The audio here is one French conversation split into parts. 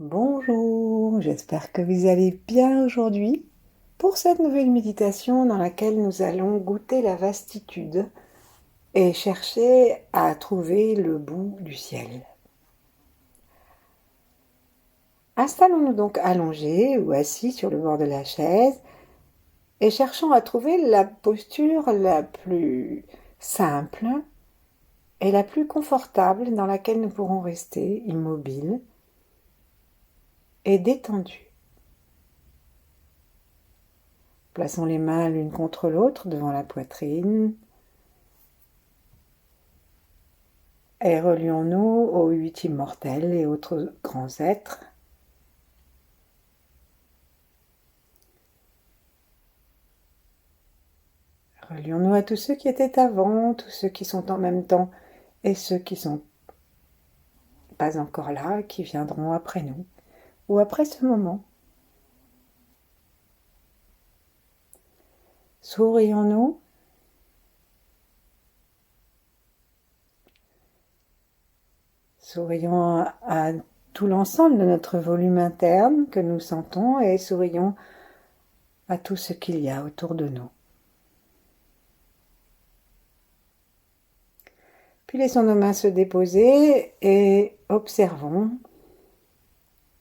Bonjour, j'espère que vous allez bien aujourd'hui pour cette nouvelle méditation dans laquelle nous allons goûter la vastitude et chercher à trouver le bout du ciel. Installons-nous donc allongés ou assis sur le bord de la chaise et cherchons à trouver la posture la plus simple et la plus confortable dans laquelle nous pourrons rester immobiles et détendus. Plaçons les mains l'une contre l'autre devant la poitrine et relions-nous aux 8 immortels et autres grands êtres. Relions-nous à tous ceux qui étaient avant, tous ceux qui sont en même temps et ceux qui ne sont pas encore là, qui viendront après nous ou après ce moment. Sourions-nous. Sourions à tout l'ensemble de notre volume interne que nous sentons et sourions à tout ce qu'il y a autour de nous. Puis laissons nos mains se déposer et observons,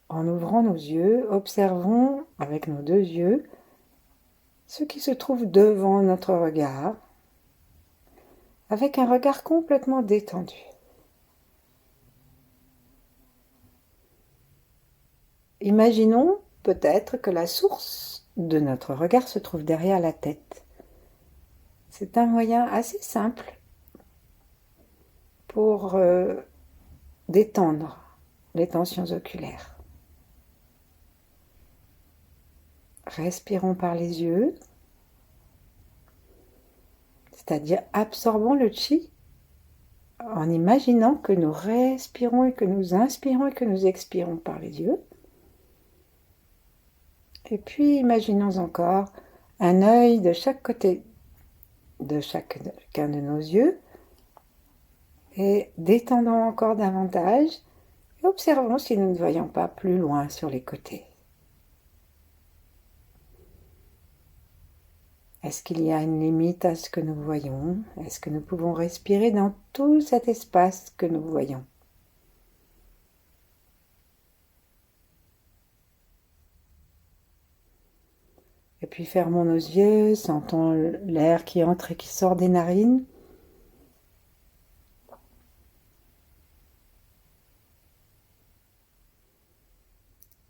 en ouvrant nos yeux, observons avec nos 2 yeux ce qui se trouve devant notre regard, avec un regard complètement détendu. Imaginons peut-être que la source de notre regard se trouve derrière la tête. C'est un moyen assez simple pour détendre les tensions oculaires. Respirons par les yeux, c'est-à-dire absorbons le chi en imaginant que nous respirons et que nous inspirons et que nous expirons par les yeux. Et puis imaginons encore un œil de chaque côté de chacun de nos yeux et détendons encore davantage et observons si nous ne voyons pas plus loin sur les côtés. Est-ce qu'il y a une limite à ce que nous voyons? Est-ce que nous pouvons respirer dans tout cet espace que nous voyons? Et puis fermons nos yeux, sentons l'air qui entre et qui sort des narines.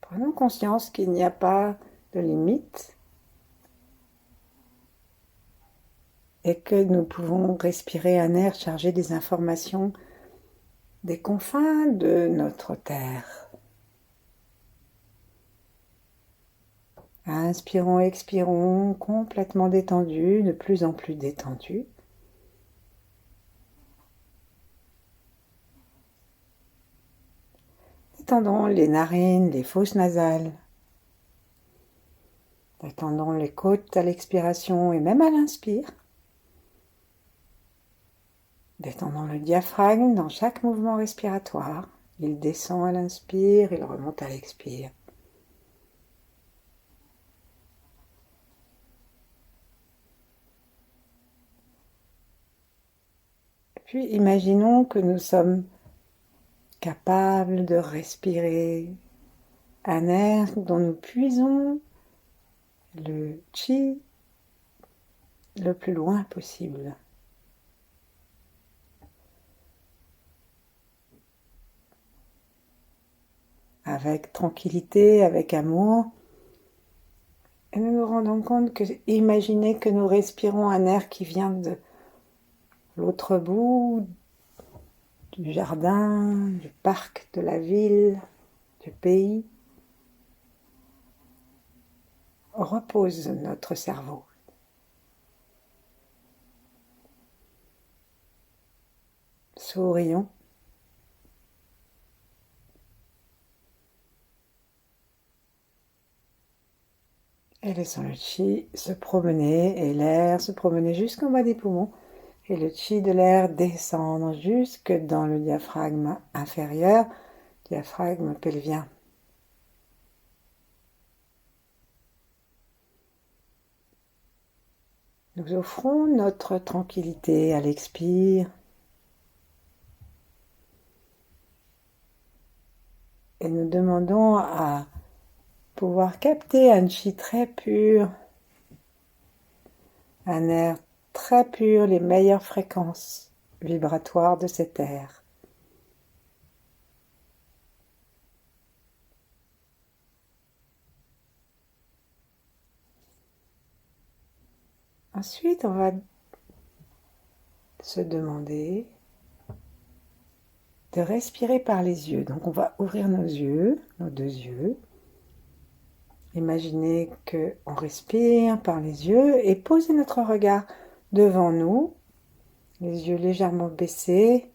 Prenons conscience qu'il n'y a pas de limite et que nous pouvons respirer un air chargé des informations des confins de notre terre. Inspirons, expirons, complètement détendus, de plus en plus détendus. Détendons les narines, les fosses nasales. Détendons les côtes à l'expiration et même à l'inspire. Détendons le diaphragme dans chaque mouvement respiratoire. Il descend à l'inspire, il remonte à l'expire. Puis imaginons que nous sommes capables de respirer un air dont nous puisons le chi le plus loin possible. Avec tranquillité, avec amour. Et nous nous rendons compte que, imaginez que nous respirons un air qui vient de l'autre bout du jardin, du parc, de la ville, du pays. Repose notre cerveau. Sourions. Et laissons le chi se promener et l'air se promener jusqu'en bas des poumons. Et le chi de l'air descendre jusque dans le diaphragme inférieur, diaphragme pelvien. Nous offrons notre tranquillité à l'expire et nous demandons à pouvoir capter un chi très pur, un air très pur, les meilleures fréquences vibratoires de cet air. Ensuite, on va se demander de respirer par les yeux. Donc on va ouvrir nos yeux, nos deux yeux. Imaginez qu'on respire par les yeux et poser notre regard devant nous, les yeux légèrement baissés.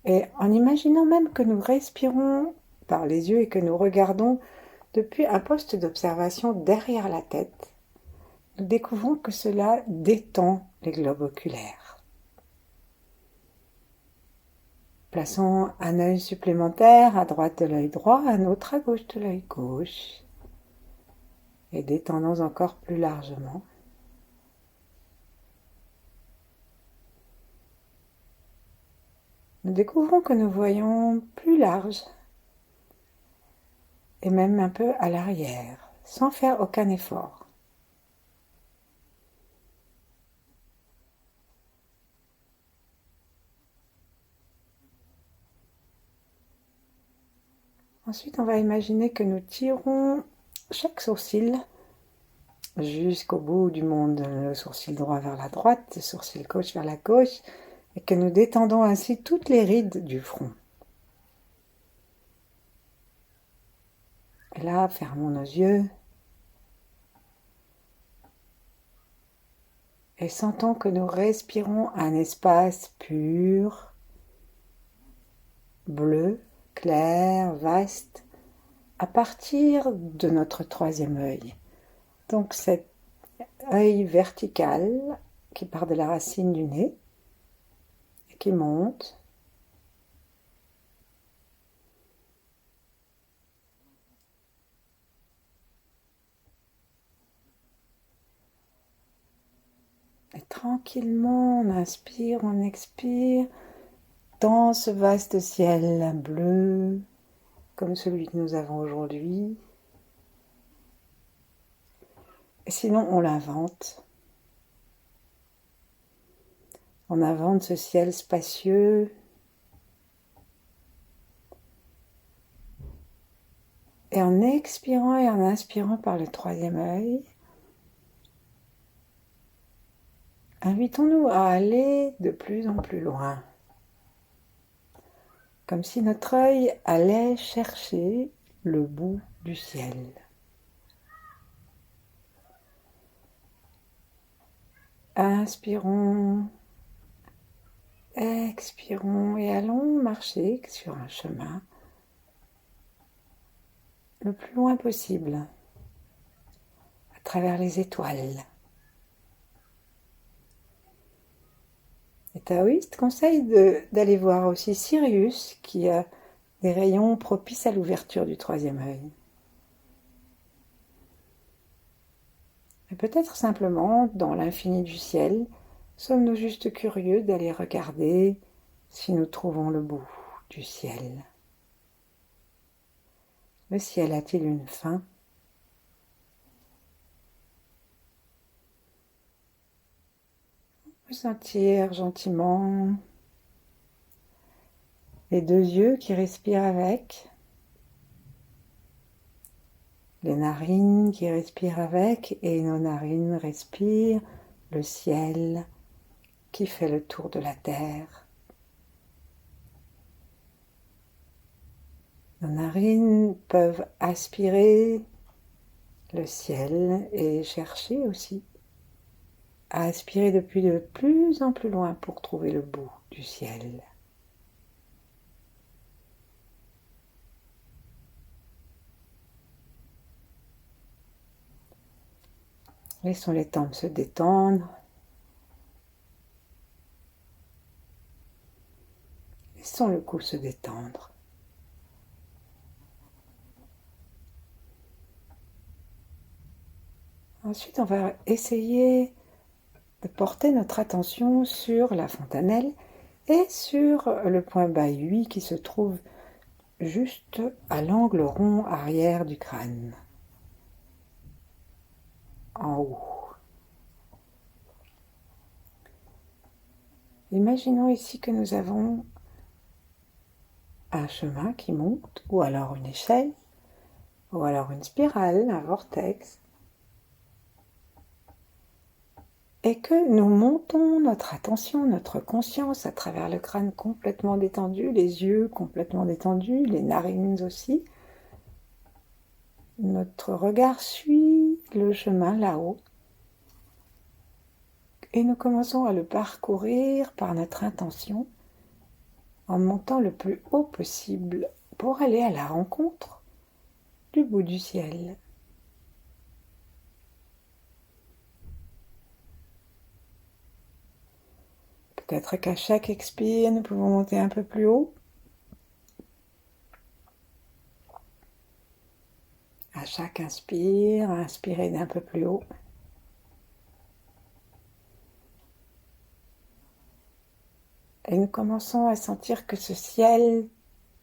Et en imaginant même que nous respirons par les yeux et que nous regardons depuis un poste d'observation derrière la tête, nous découvrons que cela détend les globes oculaires. Plaçons un œil supplémentaire à droite de l'œil droit, un autre à gauche de l'œil gauche, et détendons encore plus largement. Nous découvrons que nous voyons plus large et même un peu à l'arrière, sans faire aucun effort. Ensuite, on va imaginer que nous tirons chaque sourcil jusqu'au bout du monde, le sourcil droit vers la droite, le sourcil gauche vers la gauche, et que nous détendons ainsi toutes les rides du front. Et là, fermons nos yeux et sentons que nous respirons un espace pur, bleu, clair, vaste, à partir de notre troisième œil. Donc cet œil vertical qui part de la racine du nez et qui monte. Et tranquillement, on inspire, on expire dans ce vaste ciel bleu comme celui que nous avons aujourd'hui. Et sinon, on l'invente. On invente ce ciel spacieux. Et en expirant et en inspirant par le troisième œil, invitons-nous à aller de plus en plus loin. Comme si notre œil allait chercher le bout du ciel. Inspirons, expirons et allons marcher sur un chemin le plus loin possible, à travers les étoiles. Les taoïstes conseillent d'aller voir aussi Sirius, qui a des rayons propices à l'ouverture du troisième œil. Et peut-être simplement, dans l'infini du ciel, sommes-nous juste curieux d'aller regarder si nous trouvons le bout du ciel. Le ciel a-t-il une fin ? On peut sentir gentiment les deux yeux qui respirent avec, les narines qui respirent avec, et nos narines respirent le ciel qui fait le tour de la terre. Nos narines peuvent aspirer le ciel et chercher aussi à aspirer depuis de plus en plus loin pour trouver le bout du ciel. Laissons les tempes se détendre. Laissons le cou se détendre. Ensuite, on va essayer de porter notre attention sur la fontanelle et sur le point bas 8 qui se trouve juste à l'angle rond arrière du crâne, en haut. Imaginons ici que nous avons un chemin qui monte, ou alors une échelle, ou alors une spirale, un vortex, et que nous montons notre attention, notre conscience à travers le crâne complètement détendu, les yeux complètement détendus, les narines aussi. Notre regard suit le chemin là-haut et nous commençons à le parcourir par notre intention en montant le plus haut possible pour aller à la rencontre du bout du ciel. Peut-être qu'à chaque expire, nous pouvons monter un peu plus haut. À chaque inspire, inspirez d'un peu plus haut. Et nous commençons à sentir que ce ciel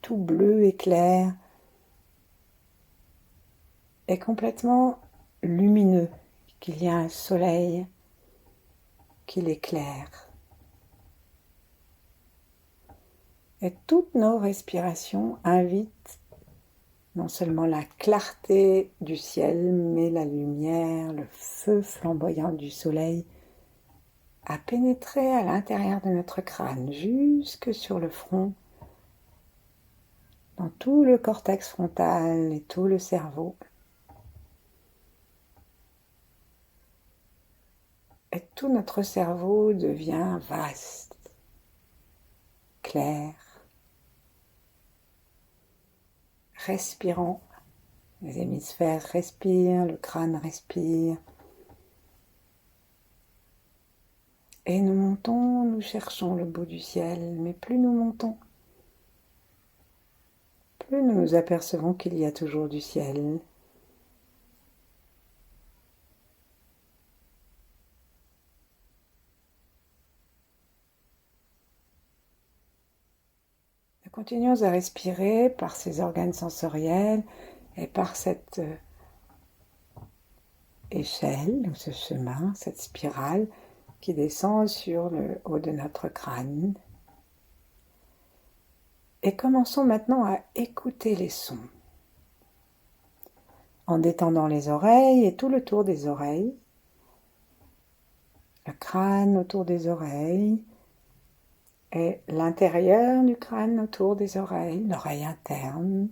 tout bleu et clair est complètement lumineux, qu'il y a un soleil qui l'éclaire. Et toutes nos respirations invitent non seulement la clarté du ciel, mais la lumière, le feu flamboyant du soleil à pénétrer à l'intérieur de notre crâne, jusque sur le front, dans tout le cortex frontal et tout le cerveau. Et tout notre cerveau devient vaste, clair, respirant. Les hémisphères respirent, le crâne respire. Et nous montons, nous cherchons le bout du ciel, mais plus nous montons, plus nous nous apercevons qu'il y a toujours du ciel. Nous continuons à respirer par ces organes sensoriels et par cette échelle, ce chemin, cette spirale qui descend sur le haut de notre crâne. Et commençons maintenant à écouter les sons. En détendant les oreilles et tout le tour des oreilles, le crâne autour des oreilles et l'intérieur du crâne autour des oreilles, l'oreille interne,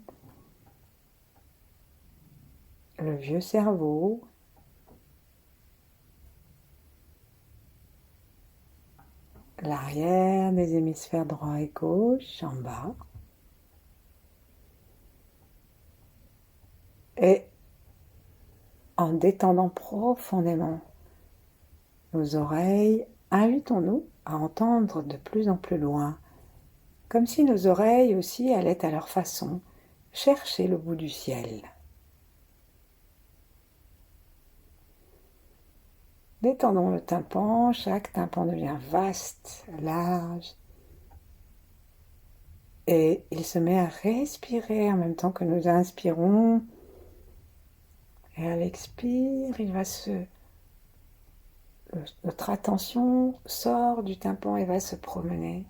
le vieux cerveau, l'arrière des hémisphères droit et gauche en bas. Et en détendant profondément nos oreilles, invitons-nous à entendre de plus en plus loin, comme si nos oreilles aussi allaient à leur façon chercher le bout du ciel. Détendons le tympan, chaque tympan devient vaste, large, et il se met à respirer en même temps que nous inspirons. Et à l'expire, notre attention sort du tympan et va se promener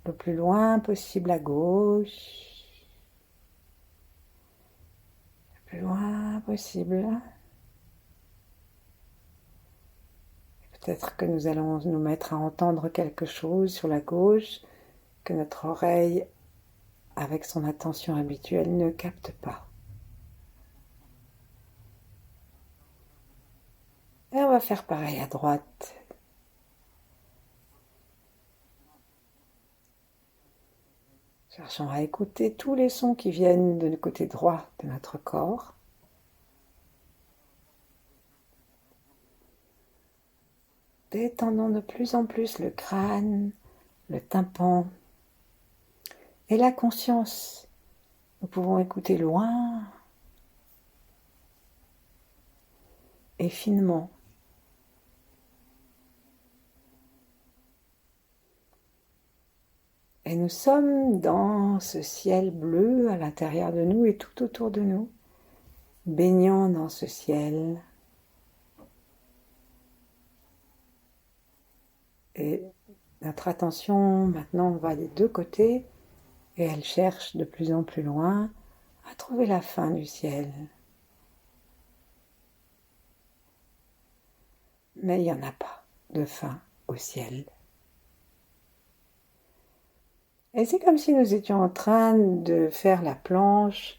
le plus loin possible à gauche, le plus loin possible. Peut-être que nous allons nous mettre à entendre quelque chose sur la gauche que notre oreille, avec son attention habituelle, ne capte pas. Et on va faire pareil à droite. Cherchons à écouter tous les sons qui viennent du côté droit de notre corps. Détendons de plus en plus le crâne, le tympan et la conscience. Nous pouvons écouter loin et finement. Et nous sommes dans ce ciel bleu à l'intérieur de nous et tout autour de nous, baignant dans ce ciel. Et notre attention maintenant va des deux côtés et elle cherche de plus en plus loin à trouver la fin du ciel. Mais il n'y en a pas de fin au ciel. Et c'est comme si nous étions en train de faire la planche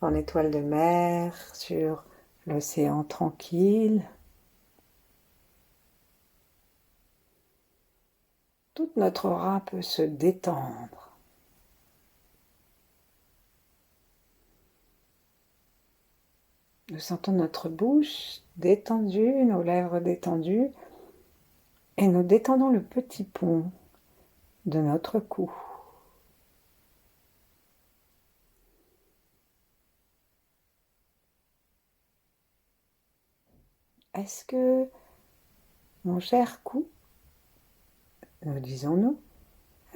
en étoile de mer sur l'océan tranquille. Toute notre aura peut se détendre. Nous sentons notre bouche détendue, nos lèvres détendues, et nous détendons le petit pont de notre cou. Est-ce que, mon cher cou, nous disons-nous,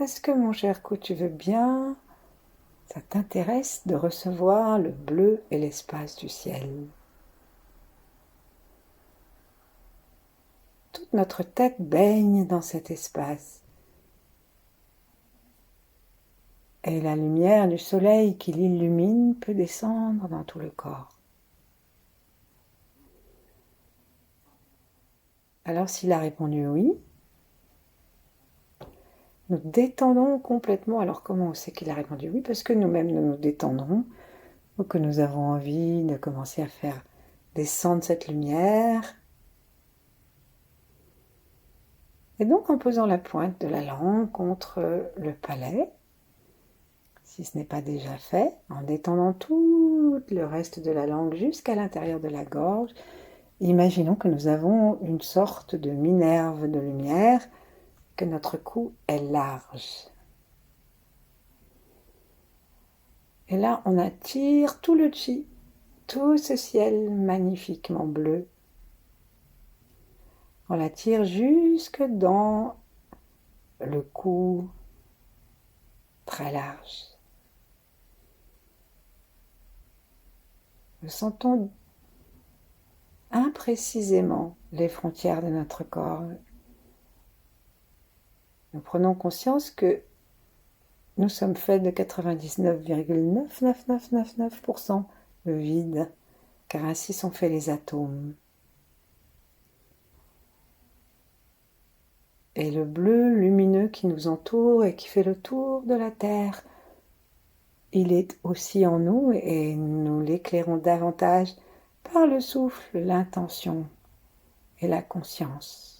est-ce que mon cher cou, tu veux bien, ça t'intéresse de recevoir le bleu et l'espace du ciel? Toute notre tête baigne dans cet espace. Et la lumière du soleil qui l'illumine peut descendre dans tout le corps. Alors s'il a répondu oui, nous détendons complètement. Alors comment on sait qu'il a répondu oui? Parce que nous-mêmes nous nous détendons, ou que nous avons envie de commencer à faire descendre cette lumière. Et donc en posant la pointe de la langue contre le palais, si ce n'est pas déjà fait, en détendant tout le reste de la langue jusqu'à l'intérieur de la gorge, imaginons que nous avons une sorte de minerve de lumière, que notre cou est large. Et là, on attire tout le chi, tout ce ciel magnifiquement bleu. On l'attire jusque dans le cou très large. Nous sentons imprécisément les frontières de notre corps. Nous prenons conscience que nous sommes faits de 99,99999% de vide, car ainsi sont faits les atomes. Et le bleu lumineux qui nous entoure et qui fait le tour de la Terre, il est aussi en nous et nous l'éclairons davantage par le souffle, l'intention et la conscience.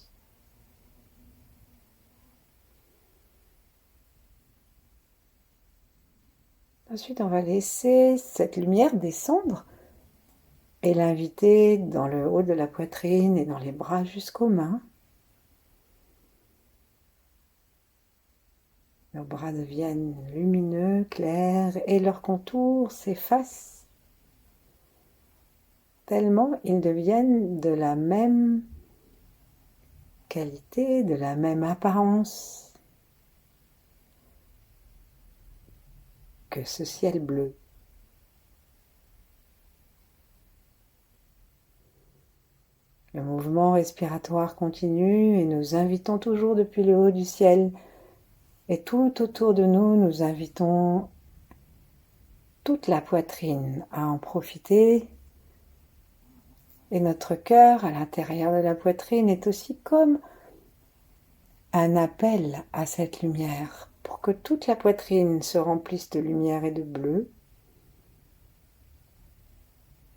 Ensuite, on va laisser cette lumière descendre et l'inviter dans le haut de la poitrine et dans les bras jusqu'aux mains. Nos bras deviennent lumineux, clairs et leurs contours s'effacent tellement ils deviennent de la même qualité, de la même apparence que ce ciel bleu. Le mouvement respiratoire continue et nous invitons toujours depuis le haut du ciel. Et tout autour de nous, nous invitons toute la poitrine à en profiter. Et notre cœur, à l'intérieur de la poitrine, est aussi comme un appel à cette lumière, pour que toute la poitrine se remplisse de lumière et de bleu.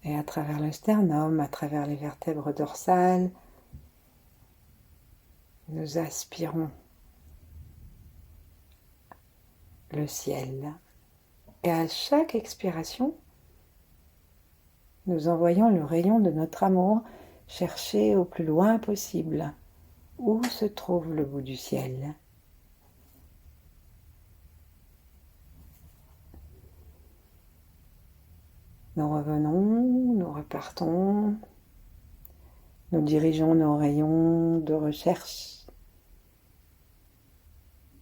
Et à travers le sternum, à travers les vertèbres dorsales, nous aspirons le ciel. Et à chaque expiration, nous envoyons le rayon de notre amour chercher au plus loin possible où se trouve le bout du ciel. Nous revenons, nous repartons Nous dirigeons nos rayons de recherche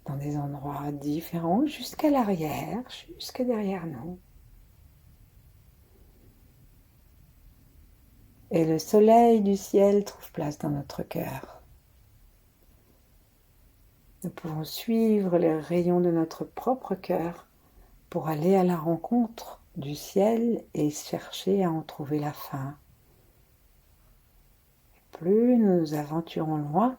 dans des endroits différents, jusqu'à l'arrière, jusqu'à derrière nous. Et le soleil du ciel trouve place dans notre cœur. Nous pouvons suivre les rayons de notre propre cœur pour aller à la rencontre du ciel et chercher à en trouver la fin. Plus nous nous aventurons loin,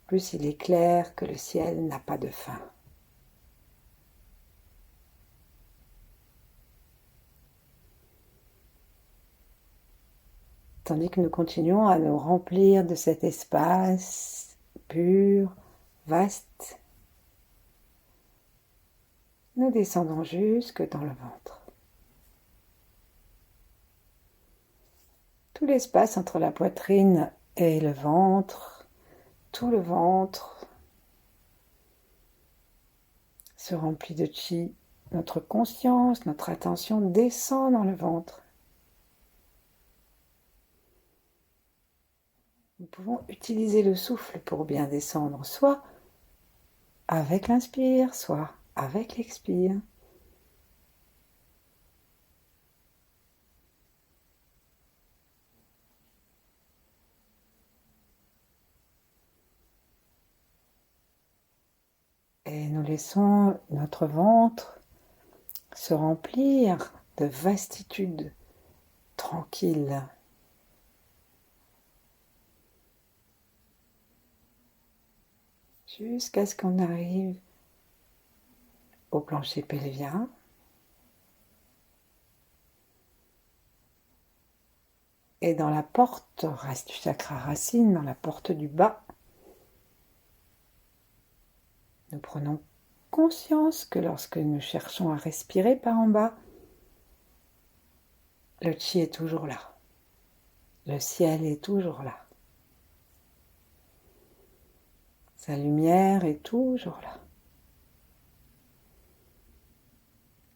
plus il est clair que le ciel n'a pas de fin. Tandis que nous continuons à nous remplir de cet espace pur, vaste, nous descendons jusque dans le ventre. Tout l'espace entre la poitrine et le ventre, tout le ventre se remplit de chi. Notre conscience, notre attention descend dans le ventre. Nous pouvons utiliser le souffle pour bien descendre, soit avec l'inspire, soit avec l'expire. Et nous laissons notre ventre se remplir de vastitude tranquille. Jusqu'à ce qu'on arrive au plancher pelvien. Et dans la porte du chakra racine, dans la porte du bas, nous prenons conscience que lorsque nous cherchons à respirer par en bas, le chi est toujours là. Le ciel est toujours là. Sa lumière est toujours là.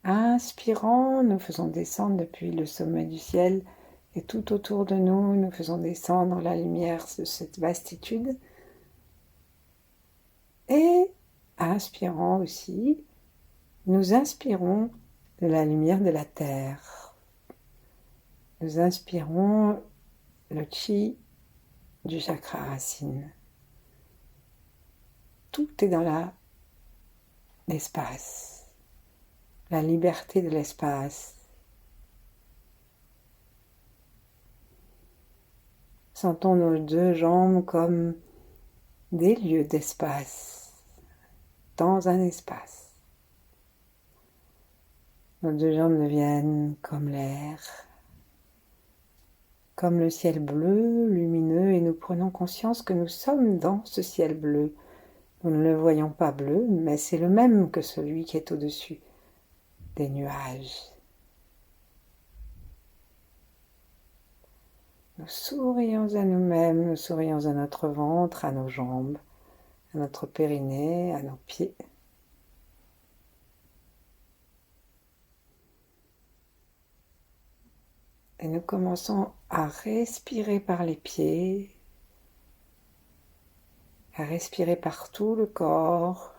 Inspirant, nous faisons descendre depuis le sommet du ciel et tout autour de nous, nous faisons descendre la lumière de cette vastitude. Et inspirant aussi, nous inspirons de la lumière de la terre. Nous inspirons le chi du chakra racine. Tout est dans l'espace, la liberté de l'espace. Sentons nos deux jambes comme des lieux d'espace, dans un espace. Nos deux jambes deviennent comme l'air, comme le ciel bleu, lumineux, et nous prenons conscience que nous sommes dans ce ciel bleu. Nous ne le voyons pas bleu, mais c'est le même que celui qui est au-dessus des nuages. Nous sourions à nous-mêmes, nous sourions à notre ventre, à nos jambes, à notre périnée, à nos pieds. Et nous commençons à respirer par les pieds, à respirer par tout le corps.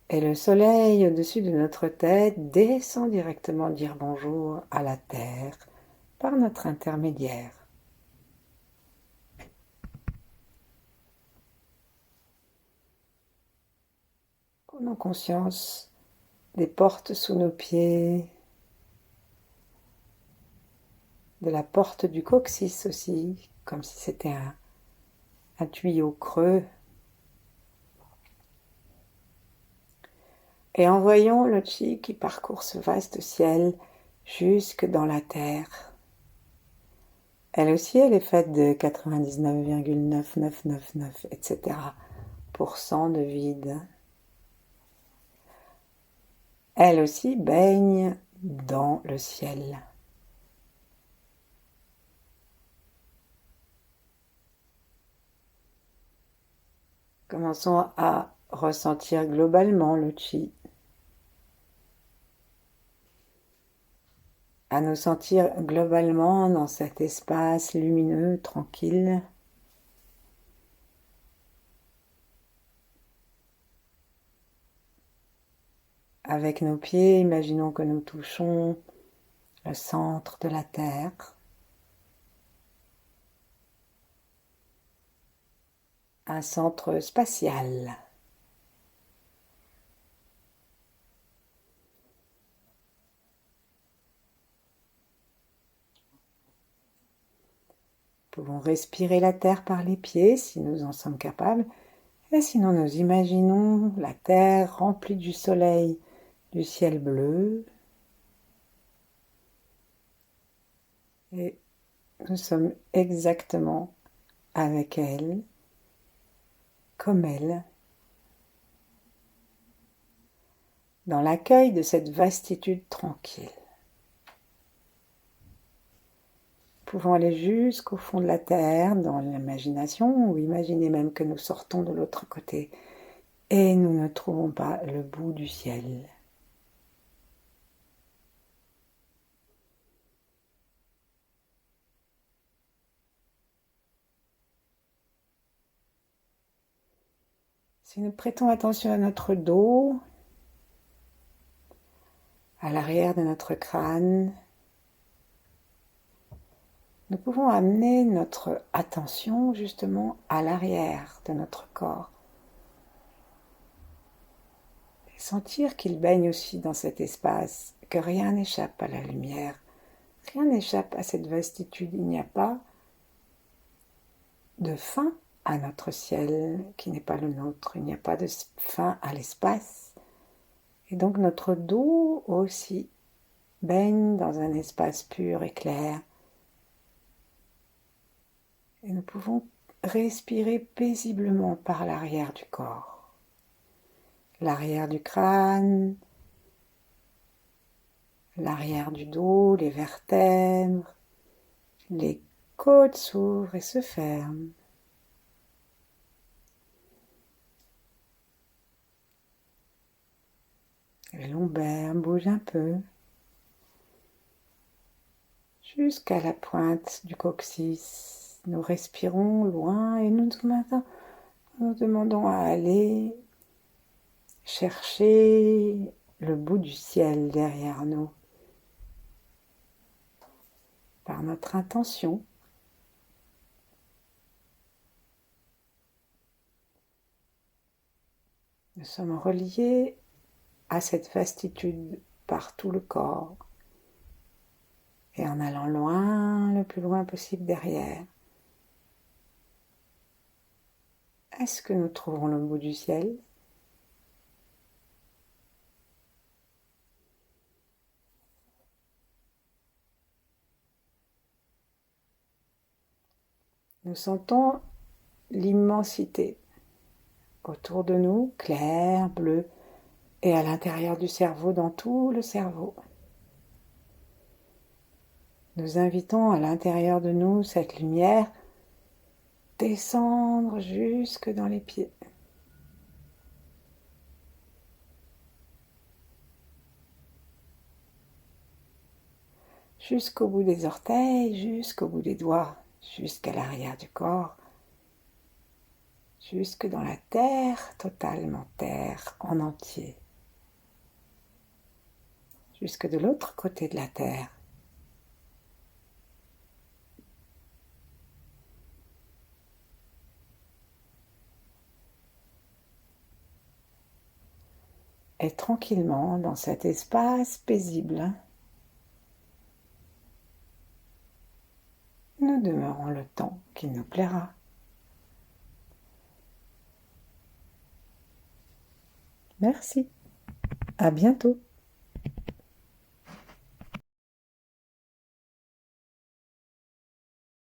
Et le soleil au-dessus de notre tête descend directement dire bonjour à la terre par notre intermédiaire. Prenons conscience des portes sous nos pieds, de la porte du coccyx aussi, comme si c'était un tuyau creux. Et envoyons le chi qui parcourt ce vaste ciel jusque dans la terre. Elle aussi, elle est faite de 99,9999, etc. % de vide. Elle aussi baigne dans le ciel. Commençons à ressentir globalement le chi. à nous sentir globalement dans cet espace lumineux, tranquille. Avec nos pieds, imaginons que nous touchons le centre de la Terre, un centre spatial. Nous pouvons respirer la Terre par les pieds si nous en sommes capables, et sinon nous imaginons la Terre remplie du soleil, du ciel bleu, et nous sommes exactement avec elle, comme elle, dans l'accueil de cette vastitude tranquille. Nous pouvons aller jusqu'au fond de la Terre, dans l'imagination, ou imaginer même que nous sortons de l'autre côté, et nous ne trouvons pas le bout du ciel. Si nous prêtons attention à notre dos, à l'arrière de notre crâne, nous pouvons amener notre attention justement à l'arrière de notre corps et sentir qu'il baigne aussi dans cet espace, que rien n'échappe à la lumière, rien n'échappe à cette vastitude. Il n'y a pas de fin à notre ciel qui n'est pas le nôtre, il n'y a pas de fin à l'espace. Et donc notre dos aussi baigne dans un espace pur et clair. Et nous pouvons respirer paisiblement par l'arrière du corps. L'arrière du crâne, l'arrière du dos, les vertèbres, les côtes s'ouvrent et se ferment. Les lombaires bougent un peu jusqu'à la pointe du coccyx. Nous respirons loin et nous demandons à aller chercher le bout du ciel derrière nous par notre intention. Nous sommes reliés à cette vastitude par tout le corps et en allant loin, le plus loin possible derrière. Est-ce que nous trouverons le bout du ciel ? Nous sentons l'immensité autour de nous, clair, bleu, et à l'intérieur du cerveau, dans tout le cerveau. Nous invitons à l'intérieur de nous cette lumière descendre jusque dans les pieds. Jusqu'au bout des orteils, jusqu'au bout des doigts, jusqu'à l'arrière du corps, jusque dans la terre, totalement terre, en entier. Jusque de l'autre côté de la terre. Et tranquillement, dans cet espace paisible, nous demeurons le temps qu'il nous plaira. Merci. À bientôt.